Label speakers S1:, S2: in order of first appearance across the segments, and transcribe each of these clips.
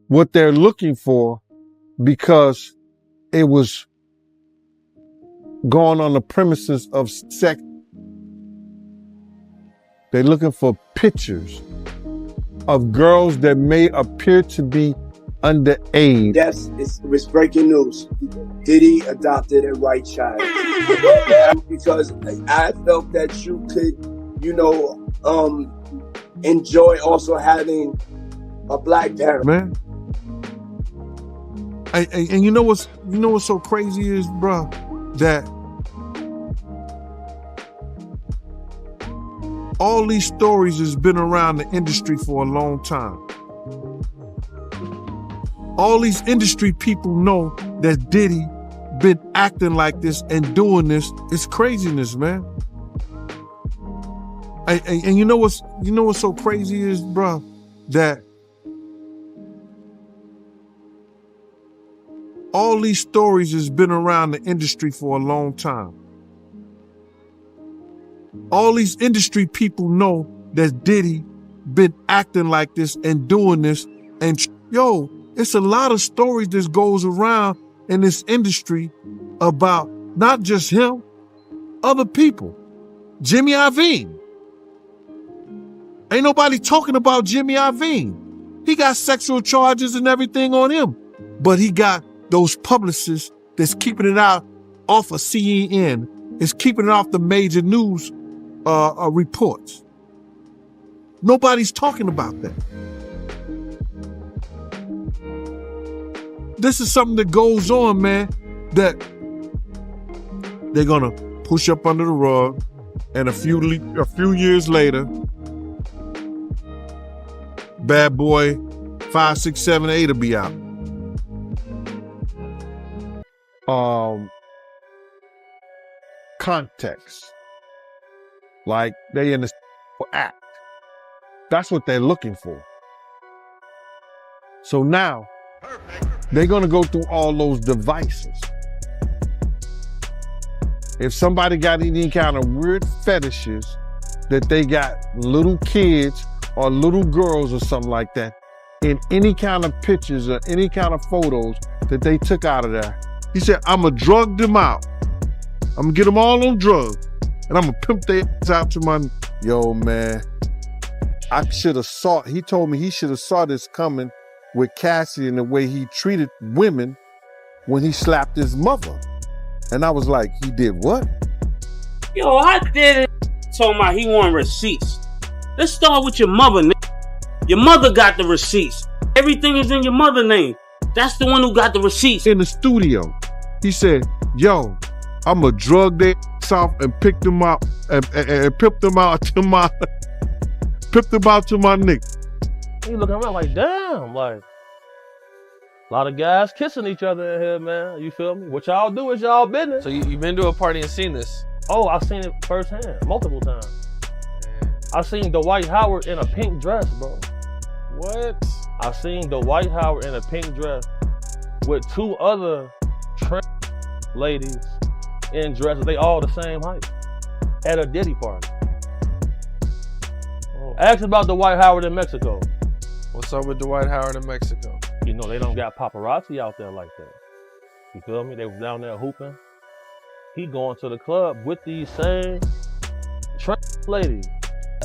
S1: what they're looking for because it was going on the premises of sex. They're looking for pictures of girls that may appear to be underage.
S2: Yes, it's breaking news. Diddy adopted a white child. Because I felt that you could, you know, enjoy also having a black parent.
S1: Man. And you know what's so crazy is, bro, that all these stories has been around the industry for a long time. All these industry people know that Diddy been acting like this and doing this. It's craziness, man. And you know what's so crazy is, bro, that all these stories has been around the industry for a long time. All these industry people know that Diddy been acting like this and doing this. And yo, it's a lot of stories that goes around in this industry about not just him, other people. Jimmy Iovine. Ain't nobody talking about Jimmy Iovine. He got sexual charges and everything on him. But he got those publicists that's keeping it out off of CNN, is keeping it off the major news reports. Nobody's talking about that. This is something that goes on, man, that they're gonna push up under the rug, and a few years later, Bad Boy 5, 6, 7, 8 will be out. Context. Like they in the act. That's what they're looking for. So now, they're gonna go through all those devices. If somebody got any kind of weird fetishes that they got little kids or little girls or something like that in any kind of pictures or any kind of photos that they took out of there, he said, I'm gonna drug them out. I'm gonna get them all on drugs and I'm gonna pimp their ass out to my, yo man, he told me he should have saw this coming with Cassie and the way he treated women when he slapped his mother. And I was like, he did what?
S3: Yo, I did it. Talking about he want receipts. Let's start with your mother, nigga. Your mother got the receipts. Everything is in your mother's name. That's the one who got the receipts.
S1: In the studio, he said, yo, I'm gonna drug their ass off and pick them out and pimp them out to my nigga.
S4: He looking around like, damn, like, a lot of guys kissing each other in here, man. You feel me? What y'all do is y'all business.
S5: So you've been to a party and seen this?
S4: Oh, I've seen it firsthand, multiple times. I seen Dwight Howard in a pink dress, bro.
S5: What?
S4: I seen Dwight Howard in a pink dress with two other ladies in dresses. They all the same height at a Diddy party. Oh. Ask about Dwight Howard in Mexico.
S5: What's up with Dwight Howard in Mexico?
S4: You know, they don't got paparazzi out there like that. You feel me? They was down there hooping. He going to the club with these same ladies.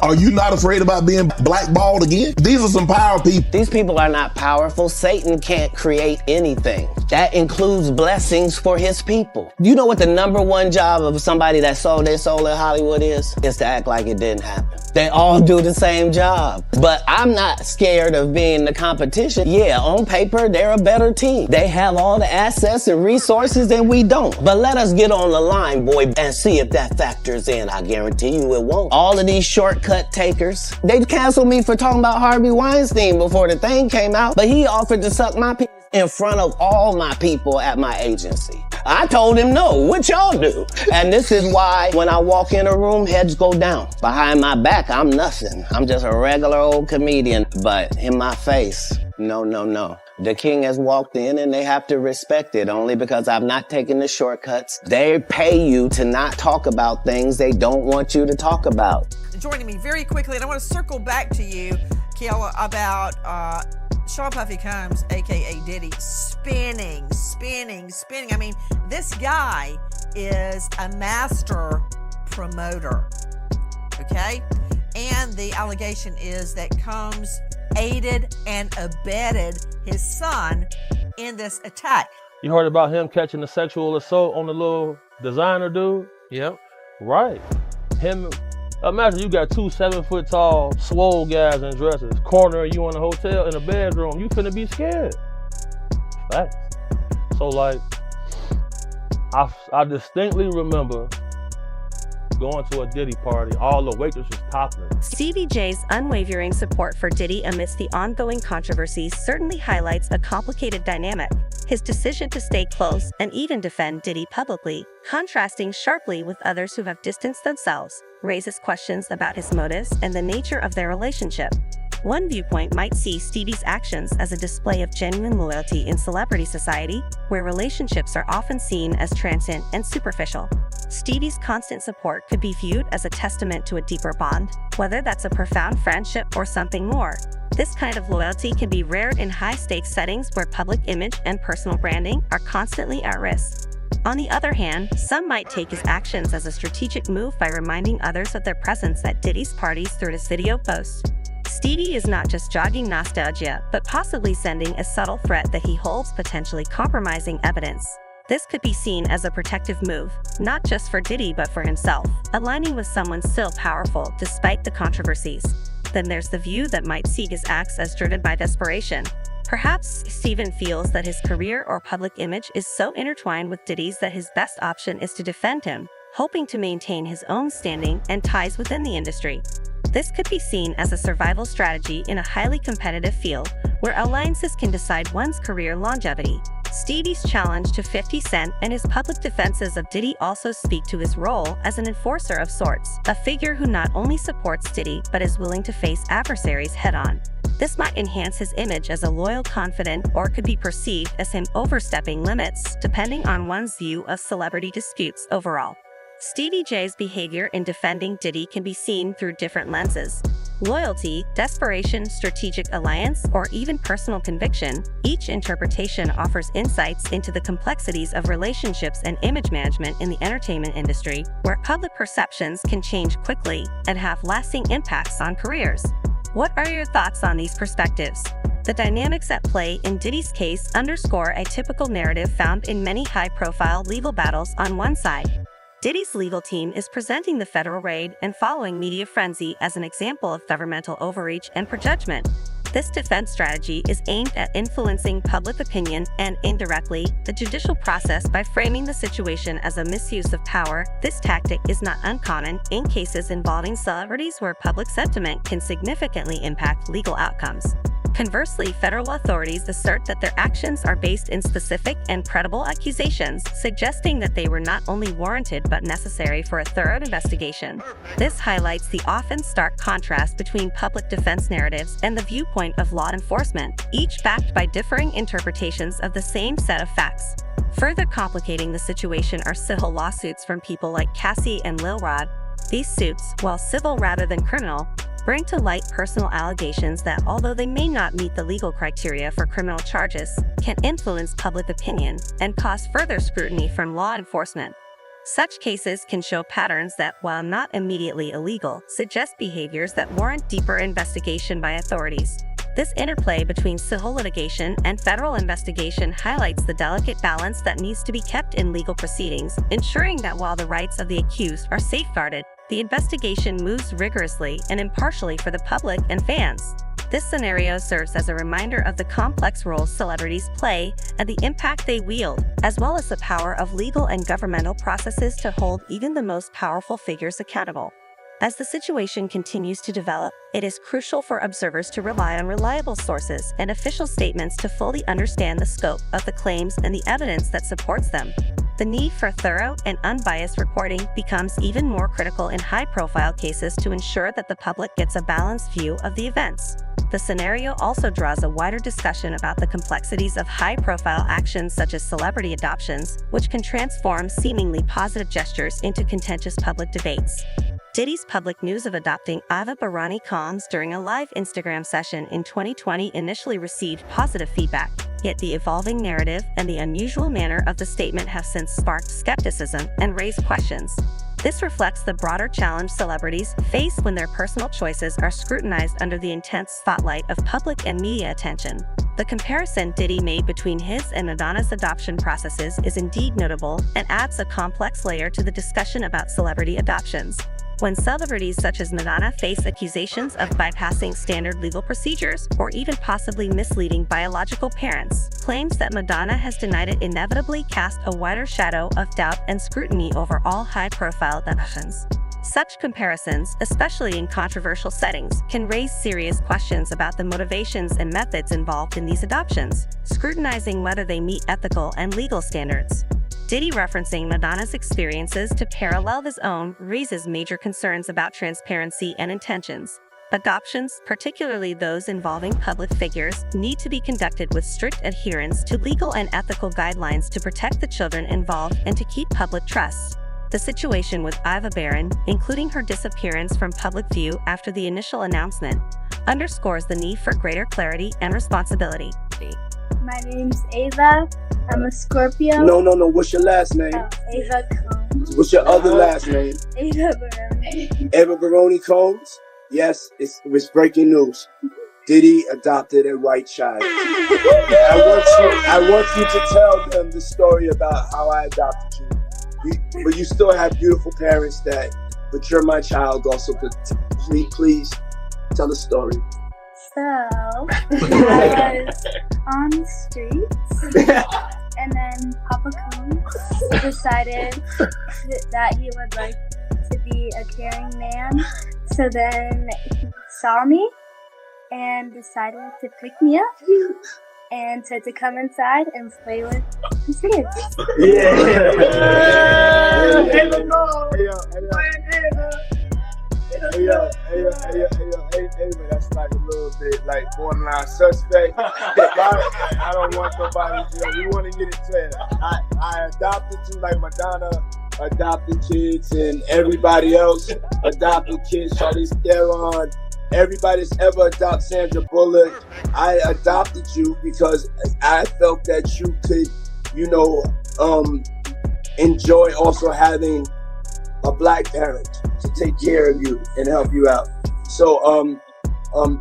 S6: Are you not afraid about being blackballed again? These are some power people.
S7: These people are not powerful. Satan can't create anything. That includes blessings for his people. You know what the #1 job of somebody that sold their soul in Hollywood is? Is to act like it didn't happen. They all do the same job. But I'm not scared of being the competition. Yeah, on paper, they're a better team. They have all the assets and resources and we don't. But let us get on the line, boy, and see if that factors in. I guarantee you it won't. All of these shortcut takers, they canceled me for talking about Harvey Weinstein before the thing came out, but he offered to suck my penis in front of all my people at my agency. I told him no, what y'all do? And this is why when I walk in a room, heads go down. Behind my back, I'm nothing. I'm just a regular old comedian, but in my face, no, no, no. The king has walked in and they have to respect it only because I've not taken the shortcuts. They pay you to not talk about things they don't want you to talk about.
S8: Joining me very quickly, and I want to circle back to you, Kiala, about Sean Puffy Combs, aka Diddy, spinning. I mean, this guy is a master promoter. Okay? And the allegation is that Combs aided and abetted his son in this attack.
S4: You heard about him catching the sexual assault on the little designer dude?
S5: Yep.
S4: Right. Him. Imagine you got 2 7-foot-tall, swole guys in dresses, cornering you in a hotel in a bedroom. You finna be scared. Facts. So like, I distinctly remember going to a Diddy party, all the waitresses popping.
S9: Stevie J's unwavering support for Diddy amidst the ongoing controversies certainly highlights a complicated dynamic. His decision to stay close and even defend Diddy publicly, contrasting sharply with others who have distanced themselves, raises questions about his motives and the nature of their relationship. One viewpoint might see Stevie's actions as a display of genuine loyalty in celebrity society, where relationships are often seen as transient and superficial. Stevie's constant support could be viewed as a testament to a deeper bond, whether that's a profound friendship or something more. This kind of loyalty can be rare in high-stakes settings where public image and personal branding are constantly at risk. On the other hand, some might take his actions as a strategic move by reminding others of their presence at Diddy's parties through his video posts. Stevie is not just jogging nostalgia, but possibly sending a subtle threat that he holds potentially compromising evidence. This could be seen as a protective move, not just for Diddy but for himself, aligning with someone still powerful despite the controversies. Then there's the view that might see his acts as driven by desperation. Perhaps Steven feels that his career or public image is so intertwined with Diddy's that his best option is to defend him, hoping to maintain his own standing and ties within the industry. This could be seen as a survival strategy in a highly competitive field, where alliances can decide one's career longevity. Stevie's challenge to 50 Cent and his public defenses of Diddy also speak to his role as an enforcer of sorts, a figure who not only supports Diddy but is willing to face adversaries head-on. This might enhance his image as a loyal confidant or could be perceived as him overstepping limits, depending on one's view of celebrity disputes overall. Stevie J's behavior in defending Diddy can be seen through different lenses. Loyalty, desperation, strategic alliance, or even personal conviction, each interpretation offers insights into the complexities of relationships and image management in the entertainment industry, where public perceptions can change quickly and have lasting impacts on careers. What are your thoughts on these perspectives? The dynamics at play in Diddy's case underscore a typical narrative found in many high-profile legal battles. On one side, Diddy's legal team is presenting the federal raid and following media frenzy as an example of governmental overreach and prejudgment. This defense strategy is aimed at influencing public opinion and, indirectly, the judicial process by framing the situation as a misuse of power. This tactic is not uncommon in cases involving celebrities where public sentiment can significantly impact legal outcomes. Conversely, federal authorities assert that their actions are based in specific and credible accusations, suggesting that they were not only warranted but necessary for a thorough investigation. This highlights the often stark contrast between public defense narratives and the viewpoint of law enforcement, each backed by differing interpretations of the same set of facts. Further complicating the situation are civil lawsuits from people like Cassie and Lil Rod. These suits, while civil rather than criminal, bring to light personal allegations that, although they may not meet the legal criteria for criminal charges, can influence public opinion and cause further scrutiny from law enforcement. Such cases can show patterns that, while not immediately illegal, suggest behaviors that warrant deeper investigation by authorities. This interplay between civil litigation and federal investigation highlights the delicate balance that needs to be kept in legal proceedings, ensuring that while the rights of the accused are safeguarded, the investigation moves rigorously and impartially for the public and fans. This scenario serves as a reminder of the complex roles celebrities play and the impact they wield, as well as the power of legal and governmental processes to hold even the most powerful figures accountable. As the situation continues to develop, it is crucial for observers to rely on reliable sources and official statements to fully understand the scope of the claims and the evidence that supports them. The need for thorough and unbiased reporting becomes even more critical in high-profile cases to ensure that the public gets a balanced view of the events. The scenario also draws a wider discussion about the complexities of high-profile actions such as celebrity adoptions, which can transform seemingly positive gestures into contentious public debates. Diddy's public news of adopting Ava Barani Combs during a live Instagram session in 2020 initially received positive feedback, yet the evolving narrative and the unusual manner of the statement have since sparked skepticism and raised questions. This reflects the broader challenge celebrities face when their personal choices are scrutinized under the intense spotlight of public and media attention. The comparison Diddy made between his and Madonna's adoption processes is indeed notable and adds a complex layer to the discussion about celebrity adoptions. When celebrities such as Madonna face accusations of bypassing standard legal procedures or even possibly misleading biological parents, claims that Madonna has denied it inevitably cast a wider shadow of doubt and scrutiny over all high-profile adoptions. Such comparisons, especially in controversial settings, can raise serious questions about the motivations and methods involved in these adoptions, scrutinizing whether they meet ethical and legal standards. Diddy referencing Madonna's experiences to parallel his own raises major concerns about transparency and intentions. Adoptions, particularly those involving public figures, need to be conducted with strict adherence to legal and ethical guidelines to protect the children involved and to keep public trust. The situation with Ava Baron, including her disappearance from public view after the initial announcement, underscores the need for greater clarity and responsibility.
S10: My name's Ava. I'm a Scorpio.
S2: No. What's your last name?
S10: Ava Combs.
S2: What's your other last name?
S10: Ava Baroni.
S2: Ava Baroni Combs? Yes, it's breaking news. Diddy adopted a white child. I want you to tell them the story about how I adopted you. But you still have beautiful parents but you're my child also. Please tell the story.
S10: So, I was on the streets, and then Papa Combs decided that he would like to be a caring man. So then he saw me and decided to pick me up and said to come inside and play with his kids.
S2: Hey, that's like a little bit like borderline suspect. I don't want nobody to, we want to get it clear. I adopted you like Madonna adopted kids and everybody else adopted kids. Charlize Theron, everybody that's ever adopted Sandra Bullock. I adopted you because I felt that you could, enjoy also having a black parent to take care of you and help you out. So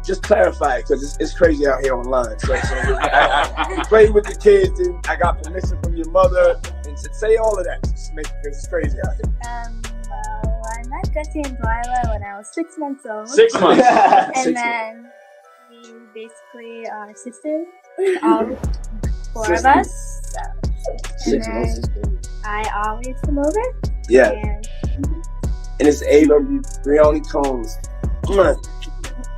S2: just clarify it, because it's crazy out here online. So I played with the kids and I got permission from your mother and to say all of that. Just make it, it's crazy out here.
S10: Well, I met Jesse and Delilah when I was 6 months old.
S3: 6 months.
S10: And then we basically are sisters, all 4 of us. So. And then I always come over.
S2: Yeah. And it's Ava Baroni Combs. Come on.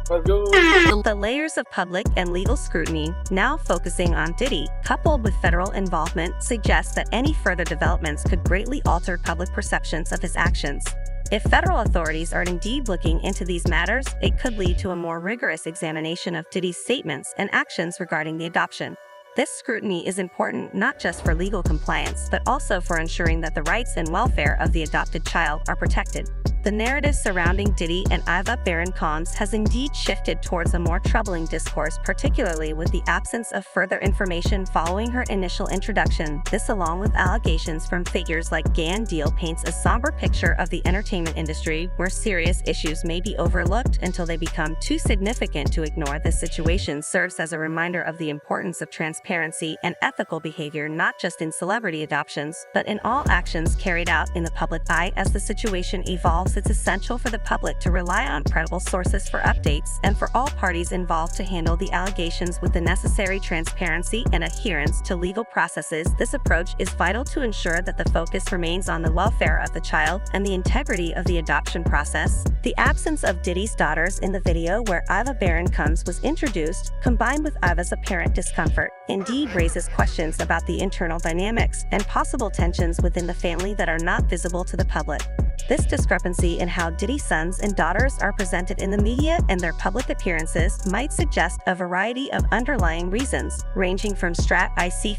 S9: The layers of public and legal scrutiny, now focusing on Diddy, coupled with federal involvement, suggest that any further developments could greatly alter public perceptions of his actions. If federal authorities are indeed looking into these matters, it could lead to a more rigorous examination of Diddy's statements and actions regarding the adoption. This scrutiny is important not just for legal compliance, but also for ensuring that the rights and welfare of the adopted child are protected. The narrative surrounding Diddy and Ava Baron Combs has indeed shifted towards a more troubling discourse, particularly with the absence of further information following her initial introduction. This, along with allegations from figures like Gan Deal, paints a somber picture of the entertainment industry where serious issues may be overlooked until they become too significant to ignore. This situation serves as a reminder of the importance of transparency and ethical behavior, not just in celebrity adoptions, but in all actions carried out in the public eye. As the situation evolves, it's essential for the public to rely on credible sources for updates and for all parties involved to handle the allegations with the necessary transparency and adherence to legal processes. This approach is vital to ensure that the focus remains on the welfare of the child and the integrity of the adoption process. The absence of Diddy's daughters in the video where Ava Baron Combs was introduced, combined with Ava's apparent discomfort, indeed raises questions about the internal dynamics and possible tensions within the family that are not visible to the public. This discrepancy in how Diddy's sons and daughters are presented in the media and their public appearances might suggest a variety of underlying reasons, ranging from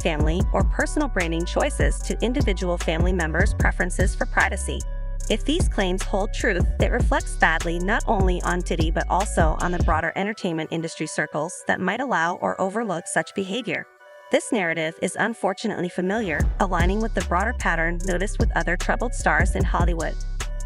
S9: family or personal branding choices to individual family members' preferences for privacy. If these claims hold truth, it reflects badly not only on Diddy but also on the broader entertainment industry circles that might allow or overlook such behavior. This narrative is unfortunately familiar, aligning with the broader pattern noticed with other troubled stars in Hollywood.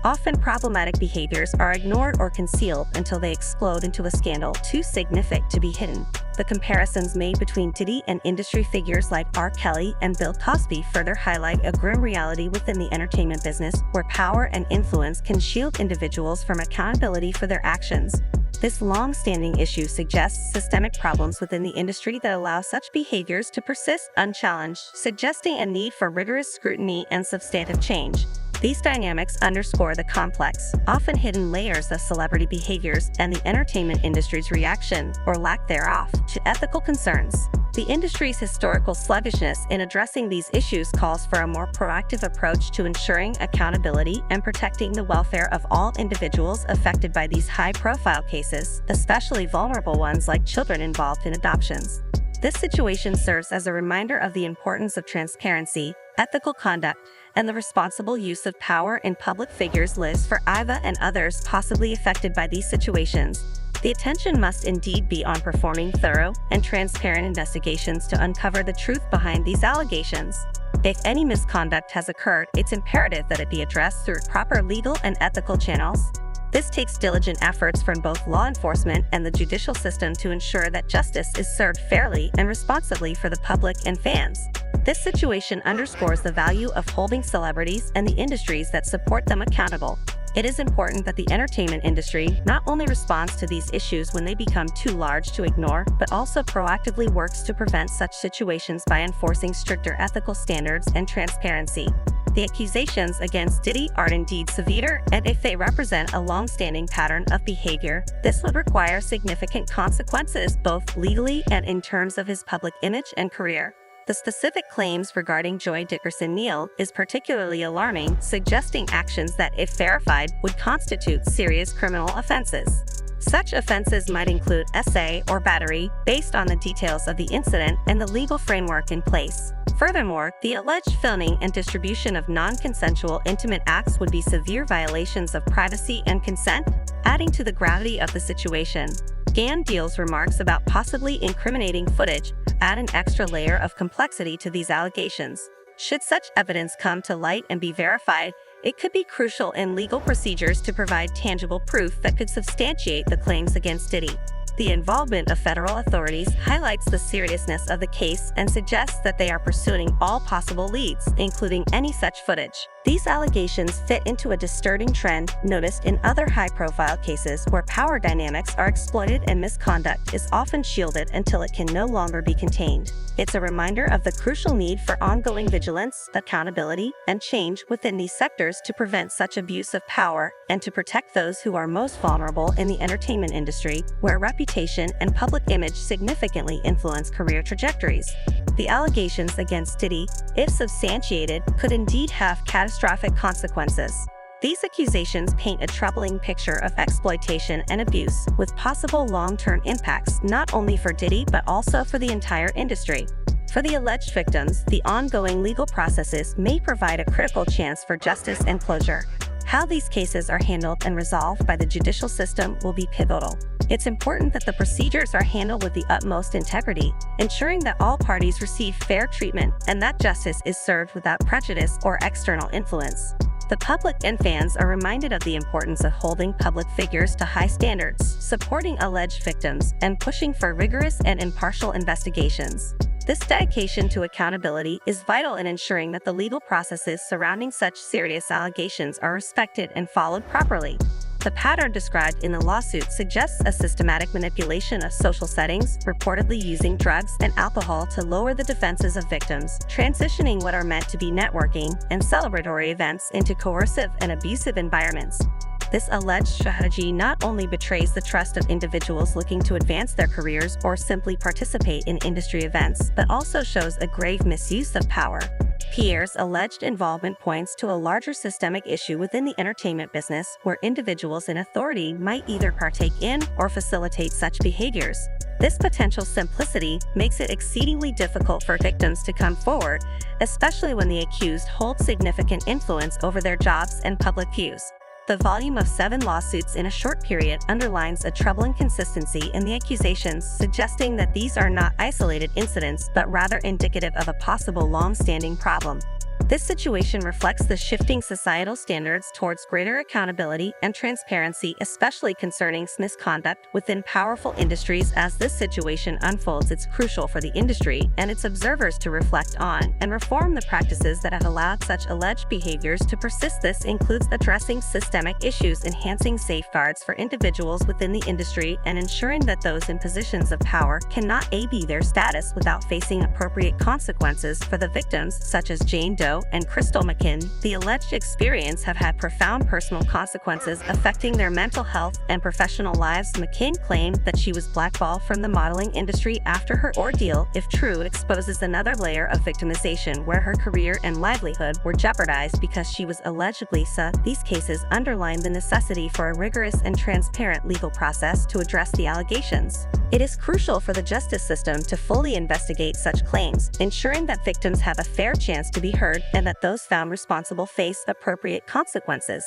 S9: Often problematic behaviors are ignored or concealed until they explode into a scandal too significant to be hidden. The comparisons made between Diddy and industry figures like R. Kelly and Bill Cosby further highlight a grim reality within the entertainment business where power and influence can shield individuals from accountability for their actions. This long-standing issue suggests systemic problems within the industry that allow such behaviors to persist unchallenged, suggesting a need for rigorous scrutiny and substantive change. These dynamics underscore the complex, often hidden layers of celebrity behaviors and the entertainment industry's reaction, or lack thereof, to ethical concerns. The industry's historical sluggishness in addressing these issues calls for a more proactive approach to ensuring accountability and protecting the welfare of all individuals affected by these high-profile cases, especially vulnerable ones like children involved in adoptions. This situation serves as a reminder of the importance of transparency, ethical conduct, and the responsible use of power in public figures' lives for Iva and others possibly affected by these situations. The attention must indeed be on performing thorough and transparent investigations to uncover the truth behind these allegations. If any misconduct has occurred, it's imperative that it be addressed through proper legal and ethical channels. This takes diligent efforts from both law enforcement and the judicial system to ensure that justice is served fairly and responsibly for the public and fans. This situation underscores the value of holding celebrities and the industries that support them accountable. It is important that the entertainment industry not only responds to these issues when they become too large to ignore, but also proactively works to prevent such situations by enforcing stricter ethical standards and transparency. The accusations against Diddy are indeed severe, and if they represent a long-standing pattern of behavior, this would require significant consequences both legally and in terms of his public image and career. The specific claims regarding Joy Dickerson-Neal is particularly alarming, suggesting actions that, if verified, would constitute serious criminal offenses. Such offenses might include SA or battery, based on the details of the incident and the legal framework in place. Furthermore, the alleged filming and distribution of non-consensual intimate acts would be severe violations of privacy and consent, adding to the gravity of the situation. Gan Deal's remarks about possibly incriminating footage add an extra layer of complexity to these allegations. Should such evidence come to light and be verified, it could be crucial in legal procedures to provide tangible proof that could substantiate the claims against Diddy. The involvement of federal authorities highlights the seriousness of the case and suggests that they are pursuing all possible leads, including any such footage. These allegations fit into a disturbing trend noticed in other high-profile cases where power dynamics are exploited and misconduct is often shielded until it can no longer be contained. It's a reminder of the crucial need for ongoing vigilance, accountability, and change within these sectors to prevent such abuse of power and to protect those who are most vulnerable in the entertainment industry, where reputation and public image significantly influence career trajectories. The allegations against Diddy, if substantiated, could indeed have catastrophic consequences. These accusations paint a troubling picture of exploitation and abuse, with possible long-term impacts not only for Diddy but also for the entire industry. For the alleged victims, the ongoing legal processes may provide a critical chance for justice and closure. How these cases are handled and resolved by the judicial system will be pivotal. It's important that the procedures are handled with the utmost integrity, ensuring that all parties receive fair treatment and that justice is served without prejudice or external influence. The public and fans are reminded of the importance of holding public figures to high standards, supporting alleged victims, and pushing for rigorous and impartial investigations. This dedication to accountability is vital in ensuring that the legal processes surrounding such serious allegations are respected and followed properly. The pattern described in the lawsuit suggests a systematic manipulation of social settings, reportedly using drugs and alcohol to lower the defenses of victims, transitioning what are meant to be networking and celebratory events into coercive and abusive environments. This alleged strategy not only betrays the trust of individuals looking to advance their careers or simply participate in industry events, but also shows a grave misuse of power. Pierre's alleged involvement points to a larger systemic issue within the entertainment business where individuals in authority might either partake in or facilitate such behaviors. This potential simplicity makes it exceedingly difficult for victims to come forward, especially when the accused hold significant influence over their jobs and public views. The volume of 7 lawsuits in a short period underlines a troubling consistency in the accusations, suggesting that these are not isolated incidents but rather indicative of a possible long-standing problem. This situation reflects the shifting societal standards towards greater accountability and transparency, especially concerning misconduct within powerful industries. As this situation unfolds, it's crucial for the industry and its observers to reflect on and reform the practices that have allowed such alleged behaviors to persist. This includes addressing systemic issues, enhancing safeguards for individuals within the industry, and ensuring that those in positions of power cannot abuse their status without facing appropriate consequences. For the victims, such as Jane Doe and Crystal McKinn, the alleged experience have had profound personal consequences affecting their mental health and professional lives. McKinn claimed that she was blackballed from the modeling industry after her ordeal. If true, it exposes another layer of victimization where her career and livelihood were jeopardized because she was allegedly These cases underline the necessity for a rigorous and transparent legal process to address the allegations. It is crucial for the justice system to fully investigate such claims, ensuring that victims have a fair chance to be heard and that those found responsible face appropriate consequences.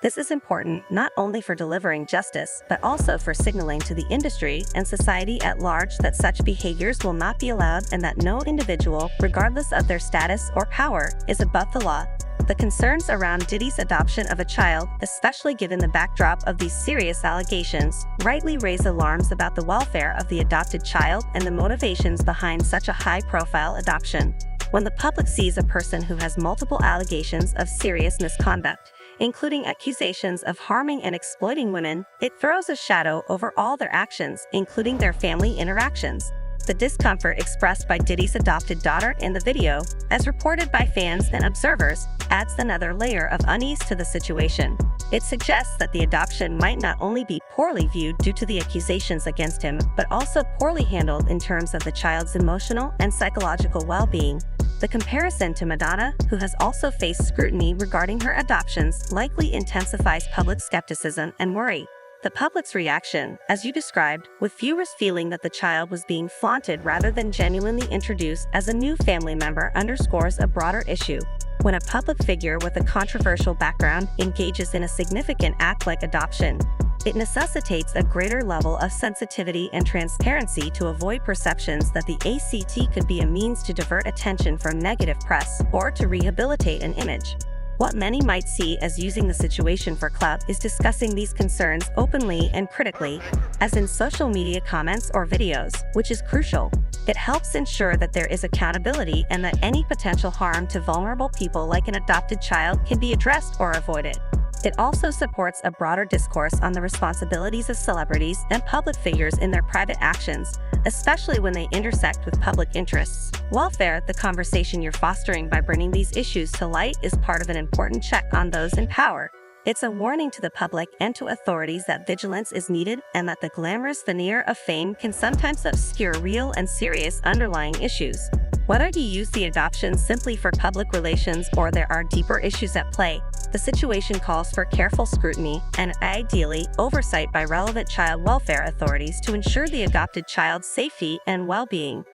S9: This is important not only for delivering justice, but also for signaling to the industry and society at large that such behaviors will not be allowed and that no individual, regardless of their status or power, is above the law. The concerns around Diddy's adoption of a child, especially given the backdrop of these serious allegations, rightly raise alarms about the welfare of the adopted child and the motivations behind such a high-profile adoption. When the public sees a person who has multiple allegations of serious misconduct, including accusations of harming and exploiting women, it throws a shadow over all their actions, including their family interactions. The discomfort expressed by Diddy's adopted daughter in the video, as reported by fans and observers, adds another layer of unease to the situation. It suggests that the adoption might not only be poorly viewed due to the accusations against him, but also poorly handled in terms of the child's emotional and psychological well-being. The comparison to Madonna, who has also faced scrutiny regarding her adoptions, likely intensifies public skepticism and worry. The public's reaction, as you described, with viewers feeling that the child was being flaunted rather than genuinely introduced as a new family member, underscores a broader issue. When a public figure with a controversial background engages in a significant act like adoption, it necessitates a greater level of sensitivity and transparency to avoid perceptions that the ACT could be a means to divert attention from negative press or to rehabilitate an image. What many might see as using the situation for clout is discussing these concerns openly and critically, as in social media comments or videos, which is crucial. It helps ensure that there is accountability and that any potential harm to vulnerable people like an adopted child can be addressed or avoided. It also supports a broader discourse on the responsibilities of celebrities and public figures in their private actions, especially when they intersect with public interests. Welfare, the conversation you're fostering by bringing these issues to light, is part of an important check on those in power. It's a warning to the public and to authorities that vigilance is needed and that the glamorous veneer of fame can sometimes obscure real and serious underlying issues. Whether you use the adoption simply for public relations or there are deeper issues at play, the situation calls for careful scrutiny and, ideally, oversight by relevant child welfare authorities to ensure the adopted child's safety and well-being.